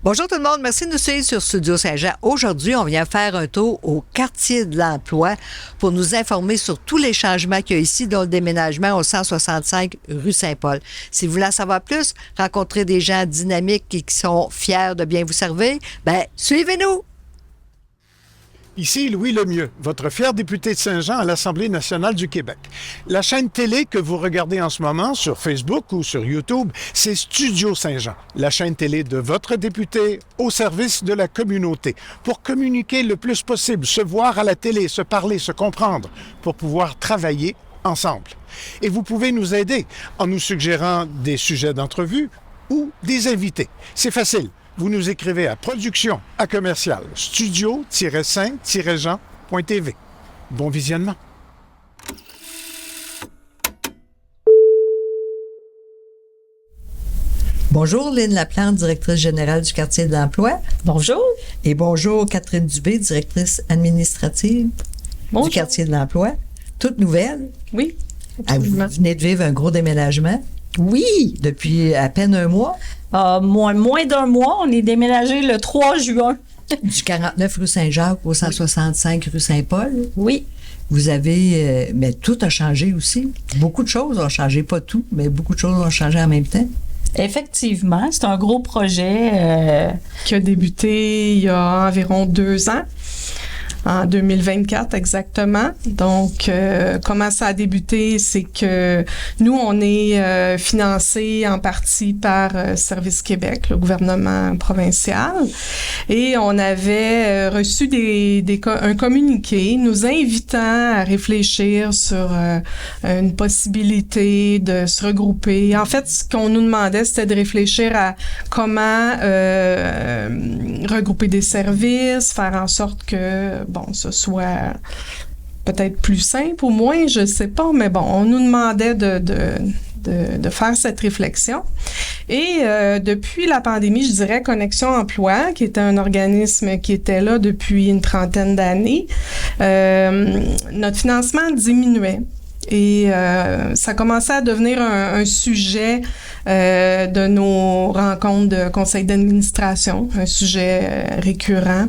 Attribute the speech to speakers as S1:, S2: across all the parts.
S1: Bonjour tout le monde, merci de nous suivre sur Studio Saint-Jean. Aujourd'hui, on vient faire un tour au quartier de l'emploi pour nous informer sur tous les changements qu'il y a ici, dont le déménagement au 165 rue Saint-Paul. Si vous voulez en savoir plus, rencontrer des gens dynamiques et qui sont fiers de bien vous servir, suivez-nous!
S2: Ici Louis Lemieux, votre fier député de Saint-Jean à l'Assemblée nationale du Québec. La chaîne télé que vous regardez en ce moment sur Facebook ou sur YouTube, c'est Studio Saint-Jean, la chaîne télé de votre député au service de la communauté, pour communiquer le plus possible, se voir à la télé, se parler, se comprendre, pour pouvoir travailler ensemble. Et vous pouvez nous aider en nous suggérant des sujets d'entrevue ou des invités. C'est facile. Vous nous écrivez à production@studio-saint-jean.tv. Bon visionnement.
S1: Bonjour Lynne Laplante, directrice générale du quartier de l'emploi.
S3: Bonjour.
S1: Et bonjour Catherine Dubé, directrice administrative du quartier de l'emploi. Toute nouvelle.
S3: Oui.
S1: Vous venez de vivre un gros déménagement.
S3: Oui.
S1: Depuis à peine un mois.
S3: Moins d'un mois. On est déménagé le 3 juin.
S1: Du 49 rue Saint-Jacques au 165 rue Saint-Paul.
S3: Oui.
S1: Vous avez... mais tout a changé aussi. Beaucoup de choses ont changé. Pas tout, mais beaucoup de choses ont changé en même temps.
S3: Effectivement, c'est un gros projet
S4: qui a débuté il y a environ 2 ans. En 2024 exactement. Donc, comment ça a débuté, c'est que nous, on est financé en partie par Service Québec, le gouvernement provincial, et on avait reçu un communiqué nous invitant à réfléchir sur une possibilité de se regrouper. En fait, ce qu'on nous demandait, c'était de réfléchir à comment regrouper des services, faire en sorte que ce soit peut-être plus simple ou moins, je sais pas, mais bon, on nous demandait de faire cette réflexion. Et depuis la pandémie, je dirais Connexion Emploi, qui était un organisme qui était là depuis une 30aine d'années, notre financement diminuait. Et ça commençait à devenir un sujet de nos rencontres de conseil d'administration, un sujet récurrent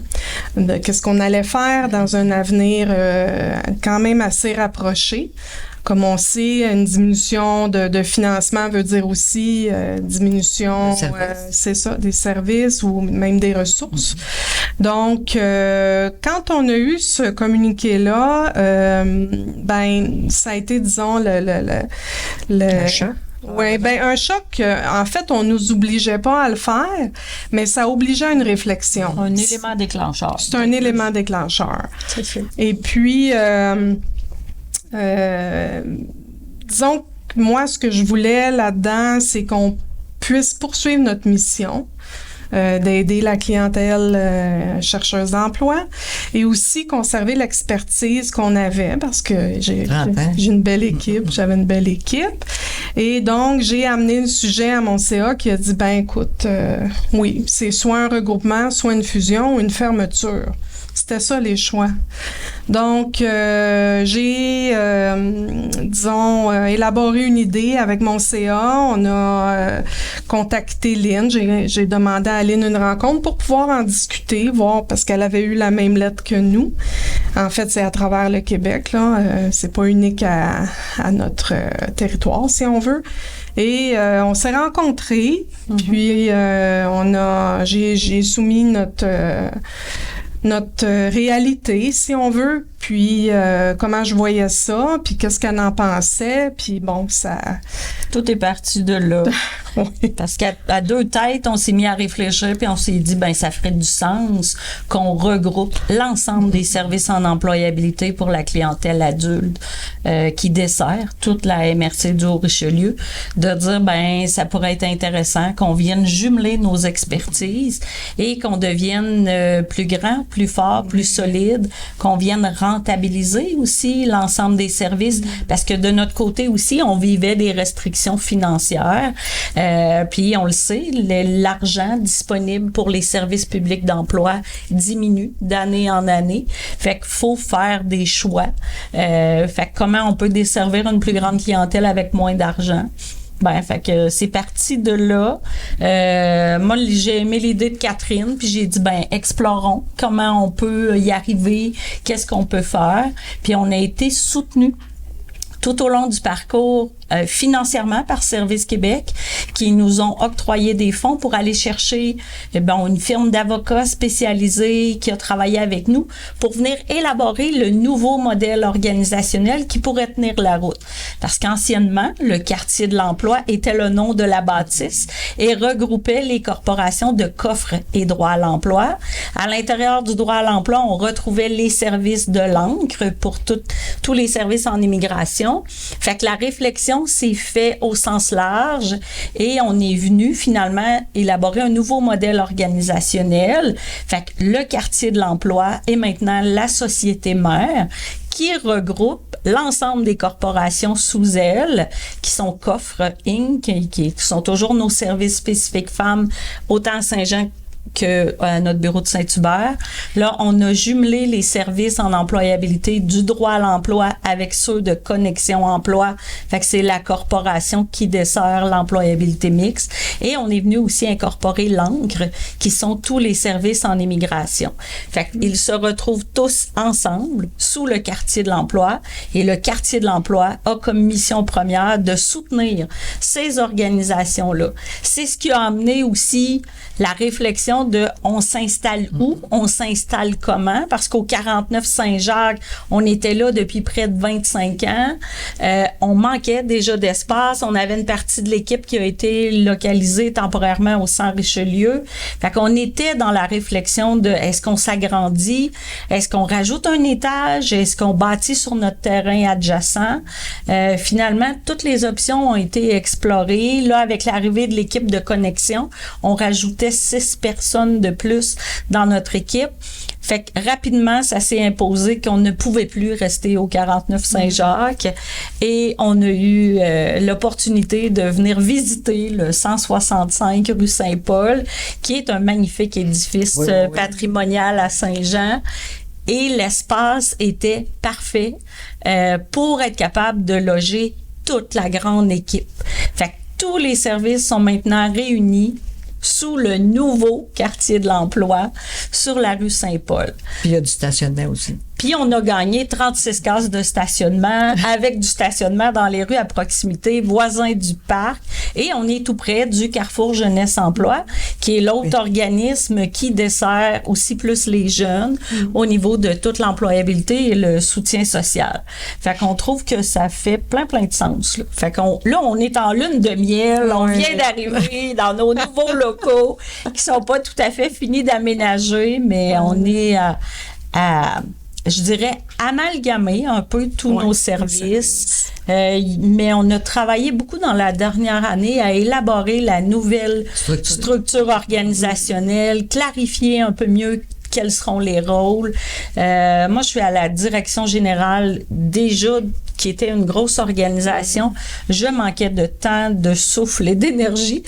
S4: de qu'est-ce qu'on allait faire dans un avenir quand même assez rapproché. Comme on sait, une diminution de financement veut dire aussi diminution, c'est ça, des services ou même des ressources. Donc, quand on a eu ce communiqué-là, ça a été, disons,
S1: Un choc.
S4: Oui, un choc. En fait, on nous obligeait pas à le faire, mais ça obligeait à une réflexion.
S3: un élément déclencheur.
S4: C'est un élément déclencheur.
S3: C'est fait.
S4: Et puis, disons que moi, ce que je voulais là-dedans, c'est qu'on puisse poursuivre notre mission, d'aider la clientèle chercheuse d'emploi et aussi conserver l'expertise qu'on avait parce que j'ai une belle équipe, j'avais une belle équipe. Et donc, j'ai amené le sujet à mon CA qui a dit, écoute, oui, c'est soit un regroupement, soit une fusion ou une fermeture. C'était ça, les choix. Donc, j'ai, élaboré une idée avec mon CA. On a contacté Lynne. J'ai demandé à Lynne une rencontre pour pouvoir en discuter, voir, parce qu'elle avait eu la même lettre que nous. En fait, c'est à travers le Québec, là. C'est pas unique à notre territoire, si on veut. Et on s'est rencontrés, puis j'ai soumis notre réalité, si on veut, puis comment je voyais ça, puis qu'est-ce qu'elle en pensait, puis ça...
S3: Tout est parti de là.
S4: Oui.
S3: Parce qu'à deux têtes, on s'est mis à réfléchir, puis on s'est dit, ça ferait du sens qu'on regroupe l'ensemble des services en employabilité pour la clientèle adulte qui dessert toute la MRC du Haut-Richelieu, de dire, ça pourrait être intéressant qu'on vienne jumeler nos expertises et qu'on devienne plus grand, plus fort, plus solide, qu'on vienne rentabiliser aussi l'ensemble des services, parce que de notre côté aussi, on vivait des restrictions financières. Puis on le sait, l'argent disponible pour les services publics d'emploi diminue d'année en année. Fait qu'il faut faire des choix. Fait que comment on peut desservir une plus grande clientèle avec moins d'argent? Ben, fait que c'est parti de là. Moi, j'ai aimé l'idée de Catherine, puis j'ai dit, ben, explorons comment on peut y arriver, qu'est-ce qu'on peut faire. Puis on a été soutenus tout au long du parcours financièrement par Service Québec, qui nous ont octroyé des fonds pour aller chercher une firme d'avocats spécialisée qui a travaillé avec nous pour venir élaborer le nouveau modèle organisationnel qui pourrait tenir la route. Parce qu'anciennement, le quartier de l'emploi était le nom de la bâtisse et regroupait les corporations de coffre et droit à l'emploi. À l'intérieur du droit à l'emploi, on retrouvait les services de l'encre pour tous les services en immigration. Fait que la réflexion s'est fait au sens large et on est venu finalement élaborer un nouveau modèle organisationnel. Fait que le quartier de l'emploi est maintenant la société mère qui regroupe l'ensemble des corporations sous elle, qui sont Coffre Inc., qui sont toujours nos services spécifiques femmes, autant à Saint-Jean que à notre bureau de Saint-Hubert. Là, on a jumelé les services en employabilité du droit à l'emploi avec ceux de Connexion Emploi. Fait que c'est la corporation qui dessert l'employabilité mixte. Et on est venu aussi incorporer l'encre, qui sont tous les services en immigration. Fait qu'ils se retrouvent tous ensemble sous le quartier de l'emploi. Et le quartier de l'emploi a comme mission première de soutenir ces organisations-là. C'est ce qui a amené aussi la réflexion de on s'installe où, on s'installe comment, parce qu'au 49 Saint-Jacques, on était là depuis près de 25 ans. On manquait déjà d'espace. On avait une partie de l'équipe qui a été localisée temporairement au Centre Richelieu. Fait qu'on était dans la réflexion de est-ce qu'on s'agrandit, est-ce qu'on rajoute un étage, est-ce qu'on bâtit sur notre terrain adjacent. Finalement, toutes les options ont été explorées. Là, avec l'arrivée de l'équipe de Connexion, on rajoutait 6 personnes de plus dans notre équipe. Fait que rapidement, ça s'est imposé qu'on ne pouvait plus rester au 49 Saint-Jacques et on a eu l'opportunité de venir visiter le 165 rue Saint-Paul, qui est un magnifique édifice patrimonial à Saint-Jean. Et l'espace était parfait pour être capable de loger toute la grande équipe. Fait que tous les services sont maintenant réunis sous le nouveau quartier de l'emploi sur la rue Saint-Paul.
S1: Puis il y a du stationnement aussi.
S3: Puis on a gagné 36 cases de stationnement avec du stationnement dans les rues à proximité, voisins du parc. Et on est tout près du Carrefour Jeunesse Emploi, qui est l'autre organisme qui dessert aussi plus les jeunes au niveau de toute l'employabilité et le soutien social. Fait qu'on trouve que ça fait plein de sens. Là. Fait qu'on là, on est en lune de miel. On vient d'arriver dans nos nouveaux locaux qui sont pas tout à fait finis d'aménager, mais on est je dirais, amalgamer un peu tous nos services. Mais on a travaillé beaucoup dans la dernière année à élaborer la nouvelle structure organisationnelle, clarifier un peu mieux quels seront les rôles. Moi, je suis à la direction générale déjà, qui était une grosse organisation. Je manquais de temps, de souffle et d'énergie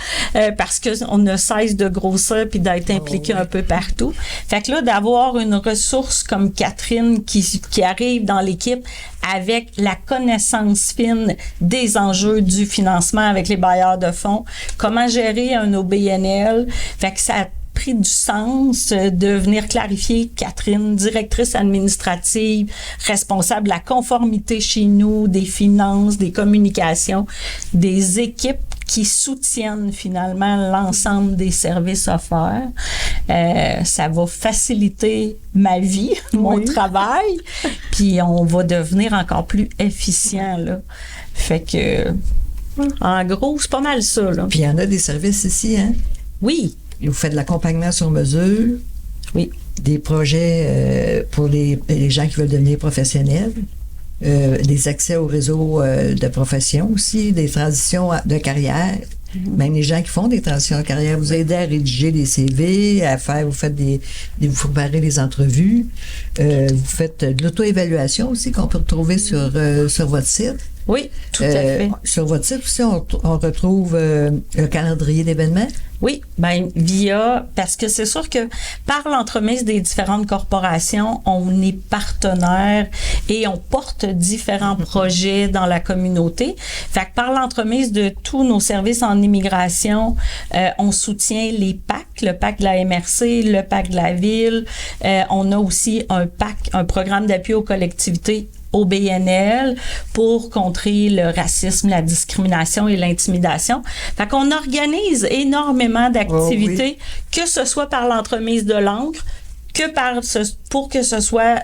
S3: parce qu'on ne cesse de grossir puis d'être impliqué un peu partout. Fait que là, d'avoir une ressource comme Catherine qui arrive dans l'équipe avec la connaissance fine des enjeux du financement avec les bailleurs de fonds, comment gérer un OBNL, fait que ça a pris du sens de venir clarifier Catherine, directrice administrative, responsable de la conformité chez nous, des finances, des communications, des équipes qui soutiennent finalement l'ensemble des services offerts. Ça va faciliter ma vie, mon travail, puis on va devenir encore plus efficient, là. Fait que, en gros, c'est pas mal ça, là.
S1: Puis il y en a des services ici, hein?
S3: Oui.
S1: Vous faites de l'accompagnement sur mesure.
S3: Oui.
S1: Des projets pour les gens qui veulent devenir professionnels. Des accès au réseau de profession aussi, des transitions de carrière. Même les gens qui font des transitions de carrière, vous aidez à rédiger des CV, vous faites vous préparez les entrevues, vous faites de l'auto-évaluation aussi qu'on peut retrouver sur votre site.
S3: Oui, tout à fait.
S1: Sur votre site aussi, on retrouve le calendrier d'événements.
S3: Oui, parce que c'est sûr que par l'entremise des différentes corporations, on est partenaire et on porte différents projets dans la communauté. Fait que par l'entremise de tous nos services en immigration, on soutient les PAC, le PAC de la MRC, le PAC de la ville. On a aussi un PAC, un programme d'appui aux collectivités au BNL pour contrer le racisme, la discrimination et l'intimidation. Fait qu'on organise énormément d'activités, que ce soit par l'entremise de l'encre, pour que ce soit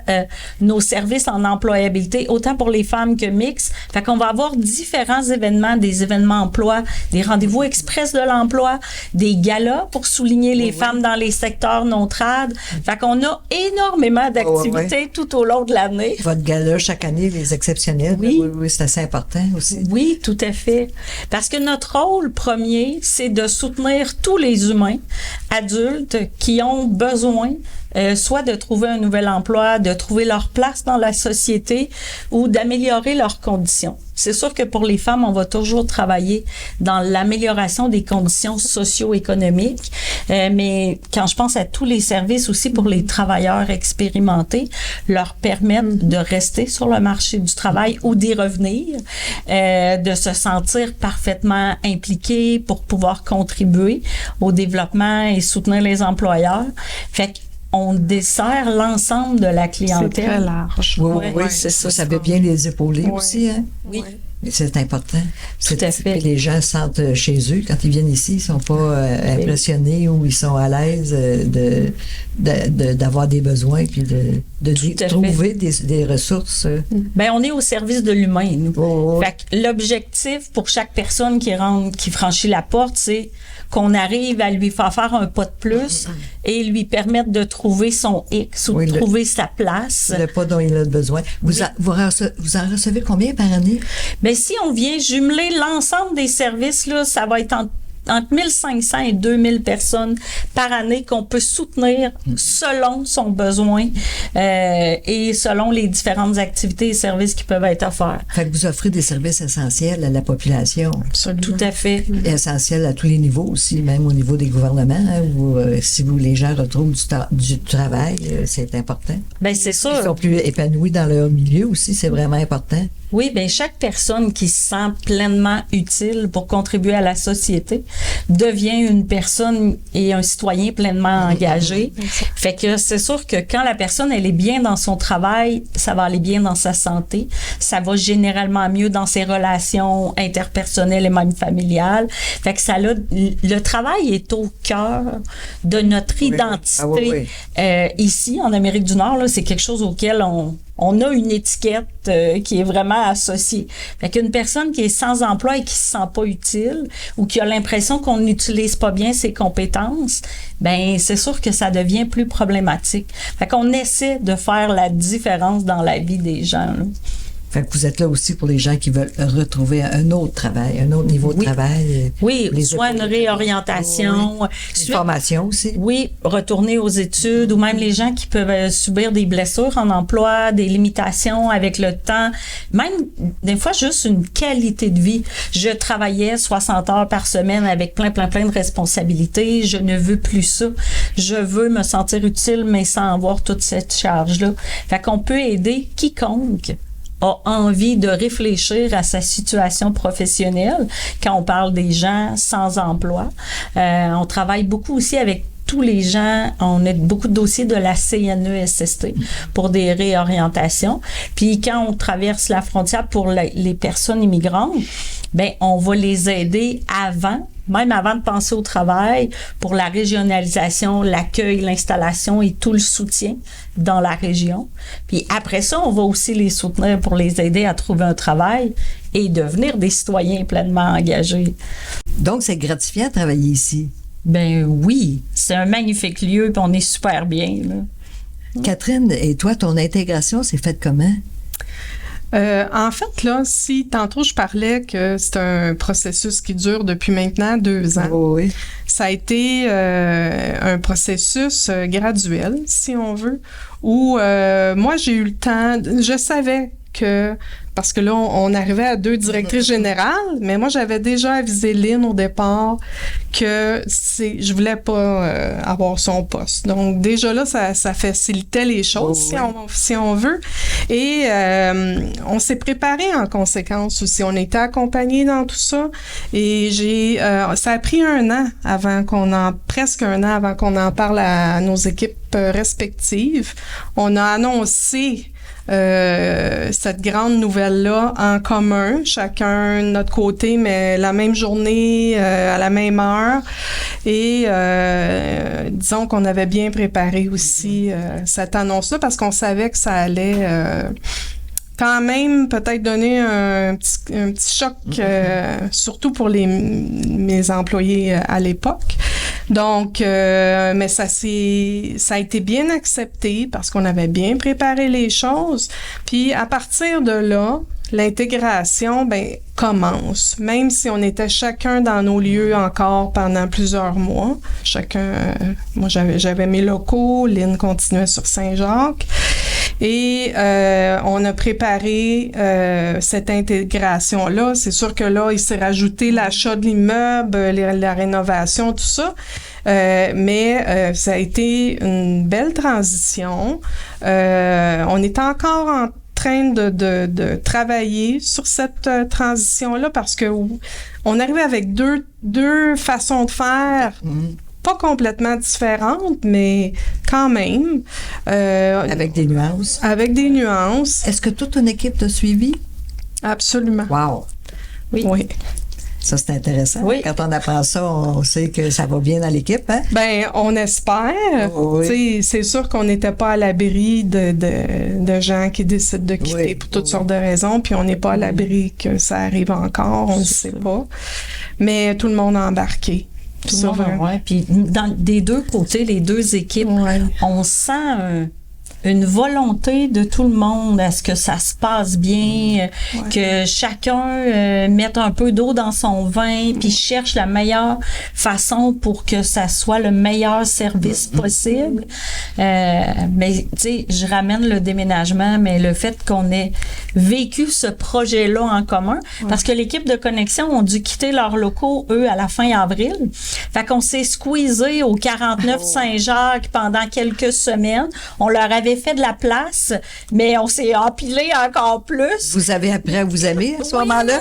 S3: nos services en employabilité, autant pour les femmes que mixtes. Fait qu'on va avoir différents événements, des événements emploi, des rendez-vous express de l'emploi, des galas pour souligner les femmes dans les secteurs non trad. Fait qu'on a énormément d'activités tout au long de l'année.
S1: Votre gala chaque année, les exceptionnels, oui, c'est assez important aussi.
S3: Oui, tout à fait. Parce que notre rôle premier, c'est de soutenir tous les humains adultes qui ont besoin soit de trouver un nouvel emploi, de trouver leur place dans la société ou d'améliorer leurs conditions. C'est sûr que pour les femmes, on va toujours travailler dans l'amélioration des conditions socio-économiques, mais quand je pense à tous les services aussi pour les travailleurs expérimentés, leur permettre de rester sur le marché du travail ou d'y revenir, de se sentir parfaitement impliqués pour pouvoir contribuer au développement et soutenir les employeurs. Fait que on dessert l'ensemble de la clientèle.
S4: C'est très large.
S1: Oui, c'est ça. Ça veut bien les épauler aussi, hein?
S3: Oui.
S1: C'est important.
S3: Tout à fait.
S1: Que les gens se sentent chez eux. Quand ils viennent ici, ils sont pas impressionnés ou ils sont à l'aise d'avoir des besoins puis de trouver des ressources.
S3: Ben, on est au service de l'humain, nous. Fait que l'objectif pour chaque personne qui franchit la porte, c'est qu'on arrive à lui faire un pas de plus et lui permettre de trouver son X ou de trouver sa place.
S1: Le pas dont il a besoin. Vous en recevez combien par année?
S3: Ben, si on vient jumeler l'ensemble des services, là, ça va être entre 1500 et 2000 personnes par année qu'on peut soutenir selon son besoin et selon les différentes activités et services qui peuvent être offerts.
S1: Fait que vous offrez des services essentiels à la population.
S4: Absolument.
S3: Tout à fait.
S1: Essentiels à tous les niveaux aussi, même au niveau des gouvernements, hein, où si les gens retrouvent du travail, c'est important.
S3: Ben, c'est ça.
S1: Ils sont plus épanouis dans leur milieu aussi, c'est vraiment important.
S3: Oui, ben chaque personne qui se sent pleinement utile pour contribuer à la société devient une personne et un citoyen pleinement engagé. Fait que c'est sûr que quand la personne elle est bien dans son travail, ça va aller bien dans sa santé, ça va généralement mieux dans ses relations interpersonnelles et même familiales. Fait que le travail est au cœur de notre identité. Ici en Amérique du Nord, là, c'est quelque chose auquel on a une étiquette qui est vraiment associée. Fait qu'une personne qui est sans emploi et qui se sent pas utile ou qui a l'impression qu'on n'utilise pas bien ses compétences, ben c'est sûr que ça devient plus problématique. Fait qu'on essaie de faire la différence dans la vie des gens, là.
S1: Fait que vous êtes là aussi pour les gens qui veulent retrouver un autre travail, un autre niveau de travail.
S3: Oui, soit une réorientation.
S1: Une formation aussi.
S3: Oui, retourner aux études ou même les gens qui peuvent subir des blessures en emploi, des limitations avec le temps, même des fois juste une qualité de vie. Je travaillais 60 heures par semaine avec plein de responsabilités. Je ne veux plus ça. Je veux me sentir utile, mais sans avoir toute cette charge-là. Fait qu'on peut aider quiconque a envie de réfléchir à sa situation professionnelle quand on parle des gens sans emploi. On travaille beaucoup aussi avec tous les gens, on a beaucoup de dossiers de la CNESST pour des réorientations. Puis quand on traverse la frontière pour les personnes immigrantes, ben on va les aider même avant de penser au travail, pour la régionalisation, l'accueil, l'installation et tout le soutien dans la région. Puis après ça, on va aussi les soutenir pour les aider à trouver un travail et devenir des citoyens pleinement engagés.
S1: Donc, c'est gratifiant de travailler ici.
S3: Ben oui, c'est un magnifique lieu puis on est super bien, là.
S1: Catherine, et toi, ton intégration s'est faite comment?
S4: En fait, là, si tantôt je parlais que c'est un processus qui dure depuis maintenant 2 ans,
S1: oui.
S4: Ça a été un processus graduel, si on veut, où moi j'ai eu le temps, je savais que parce que là, on arrivait à 2 directrices générales, mais moi, j'avais déjà avisé Lynn au départ que je voulais pas avoir son poste. Donc, déjà là, ça facilitait les choses, si on veut. Et on s'est préparé en conséquence aussi. On était accompagnés dans tout ça. Et ça a pris presque un an avant qu'on en parle à nos équipes respectives. On a annoncé cette grande nouvelle-là en commun, chacun de notre côté, mais la même journée, à la même heure. Et disons qu'on avait bien préparé aussi cette annonce-là parce qu'on savait que ça allait quand même peut-être donner un petit choc, surtout pour mes employés à l'époque. Donc, mais ça a été bien accepté parce qu'on avait bien préparé les choses. Puis à partir de là, l'intégration, commence. Même si on était chacun dans nos lieux encore pendant plusieurs mois. Moi j'avais mes locaux, Lynn continuait sur Saint-Jacques. Et on a préparé cette intégration-là. C'est sûr que là, il s'est rajouté l'achat de l'immeuble, la rénovation, tout ça. Mais ça a été une belle transition. On est encore en train de travailler sur cette transition-là parce que on arrivait avec deux façons de faire pas complètement différentes, mais quand même.
S1: Avec des nuances.
S4: Avec des nuances.
S1: Est-ce que toute une équipe t'a suivi?
S4: Absolument.
S1: Wow!
S4: Oui.
S1: Ça, c'est intéressant.
S3: Oui.
S1: Quand on apprend ça, on sait que ça va bien dans l'équipe, hein?
S4: On espère.
S1: Oui.
S4: C'est sûr qu'on n'était pas à l'abri de gens qui décident de quitter pour toutes sortes de raisons, puis on n'est pas à l'abri que ça arrive encore, on ne sait pas. Mais tout le monde a embarqué.
S3: Puis des deux côtés, les deux équipes, on sent une volonté de tout le monde à ce que ça se passe bien, que chacun mette un peu d'eau dans son vin, puis cherche la meilleure façon pour que ça soit le meilleur service possible. Mais tu sais, je ramène le déménagement, mais le fait qu'on ait vécu ce projet-là en commun, parce que l'équipe de connexion ont dû quitter leurs locaux, eux, à la fin avril. Fait qu'on s'est squeezé au 49 Saint-Jacques pendant quelques semaines. On leur avait fait de la place, mais on s'est empilé encore plus.
S1: Vous avez appris à vous aimer à ce moment-là?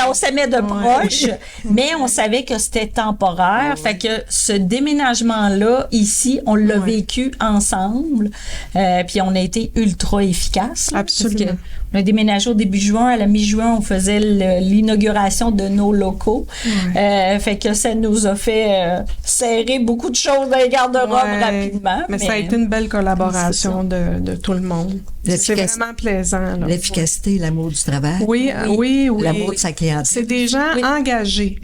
S3: On s'aimait de proche, mais on savait que c'était temporaire. Fait que ce déménagement-là, ici, on l'a vécu ensemble. Puis on a été ultra efficace.
S4: Absolument.
S3: On a déménagé au début juin. À la mi-juin, on faisait l'inauguration de nos locaux. Fait que ça nous a fait serrer beaucoup de choses dans les garde-robes rapidement.
S4: Mais ça a été une belle collaboration de tout le monde. C'est vraiment plaisant. Là.
S1: L'efficacité, l'amour du travail.
S4: Oui.
S1: L'amour de sa clientèle.
S4: C'est des gens engagés.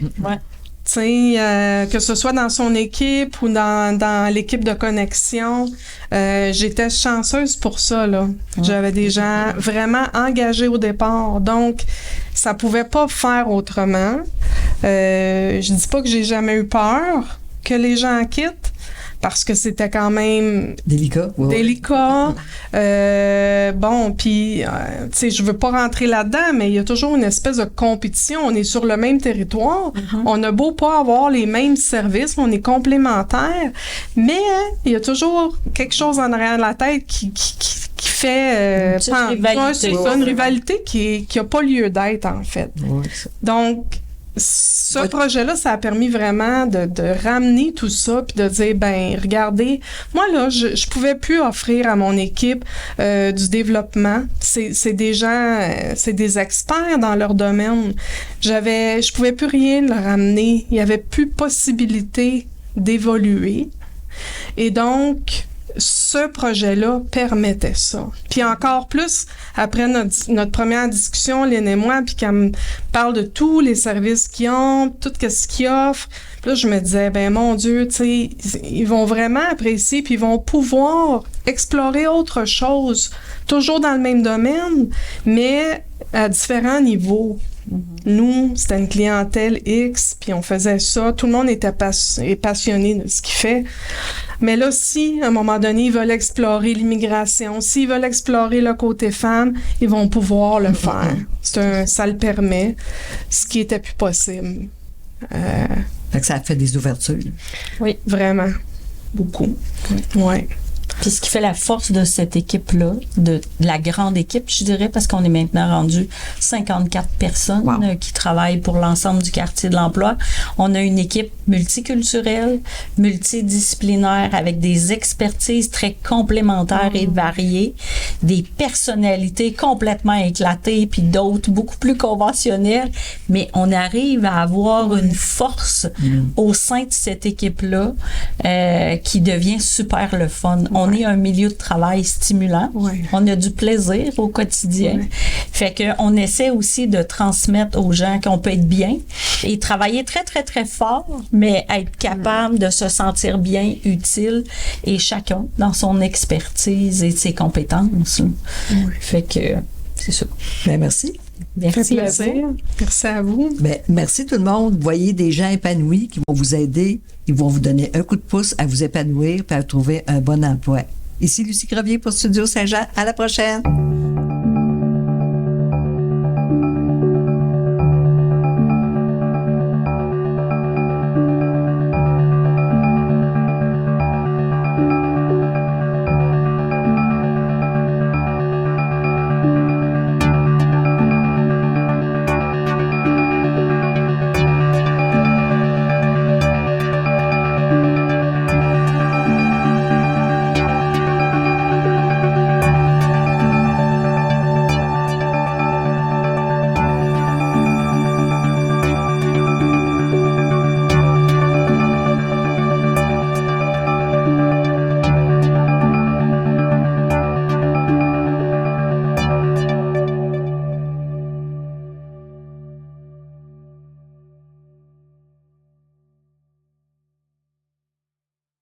S4: Que ce soit dans son équipe ou dans l'équipe de connexion, j'étais chanceuse pour ça, là. J'avais des gens vraiment engagés au départ, donc ça pouvait pas faire autrement. Je dis pas que j'ai jamais eu peur que les gens quittent, parce que c'était quand même
S1: délicat.
S4: Puis, tu sais, je veux pas rentrer là-dedans, mais il y a toujours une espèce de compétition. On est sur le même territoire. On a beau pas avoir les mêmes services, on est complémentaires, mais il y a toujours quelque chose en arrière de la tête qui fait une rivalité qui a pas lieu d'être, en fait. Donc, ce projet-là, ça a permis vraiment de ramener tout ça puis de dire, regardez, moi là, je pouvais plus offrir à mon équipe du développement. C'est des gens, c'est des experts dans leur domaine. Je pouvais plus rien leur amener. Il y avait plus possibilité d'évoluer. Et donc, ce projet-là permettait ça. Puis encore plus, après notre première discussion, Lynn et moi, puis qu'elle me parle de tous les services qu'ils ont, tout ce qu'ils offrent, puis là, je me disais, mon Dieu, tu sais, ils vont vraiment apprécier, puis ils vont pouvoir explorer autre chose, toujours dans le même domaine, mais à différents niveaux. Nous, c'était une clientèle X, puis on faisait ça. Tout le monde était passionné de ce qu'il fait. Mais là, si, à un moment donné, ils veulent explorer l'immigration, s'ils veulent explorer le côté femme, ils vont pouvoir le faire. Ça le permet, ce qui était plus possible.
S1: Fait que ça a fait des ouvertures.
S4: Oui, vraiment. Beaucoup. Ouais.
S3: Puis ce qui fait la force de cette équipe-là, de la grande équipe, je dirais, parce qu'on est maintenant rendu 54 personnes qui travaillent pour l'ensemble du quartier de l'emploi. On a une équipe multiculturelle, multidisciplinaire, avec des expertises très complémentaires et variées, des personnalités complètement éclatées, puis d'autres beaucoup plus conventionnelles, mais on arrive à avoir une force au sein de cette équipe-là qui devient super le fun. On est un milieu de travail stimulant.
S4: Ouais.
S3: On a du plaisir au quotidien. Ouais. Fait qu'on essaie aussi de transmettre aux gens qu'on peut être bien et travailler très, très, très fort, mais être capable de se sentir bien, utile, et chacun dans son expertise et ses compétences.
S4: Ouais.
S3: Fait que c'est ça.
S1: Bien, merci.
S3: Merci à vous.
S4: Merci à vous.
S1: Bien, merci tout le monde. Vous voyez des gens épanouis qui vont vous aider. Ils vont vous donner un coup de pouce à vous épanouir et à trouver un bon emploi. Ici Lucie Crevier pour Studio Saint-Jean. À la prochaine.